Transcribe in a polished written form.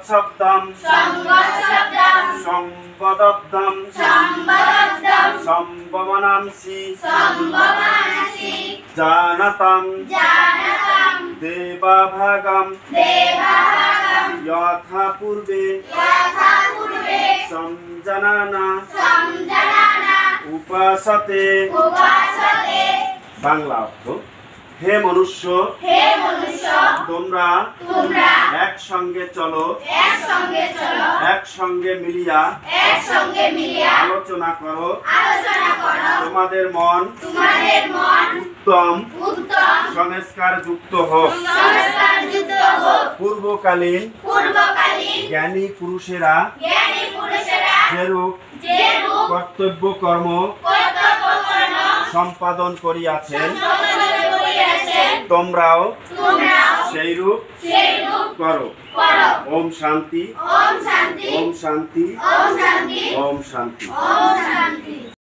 শব্দম সম্পদব্দম সম্ভবনাংসি জানাতাম দেবাভাগম যথা পূর্বে সংজানানা উপাসতে। বাংলা অর্থ, হে মনুষ্য তোমরা একসঙ্গে চলো, একসঙ্গে মিলিয়া আলোচনা করো। তোমাদের মন উত্তম সংস্কার যুক্ত হোক। পূর্বকালীন জ্ঞানী পুরুষেরা যেরূপ কর্তব্য কর্ম সম্পাদন করিয়াছেন, তোমরাও সেইরূপ করো। ওম শান্তি, ওম শান্তি, ওম শান্তি, ওম শান্তি।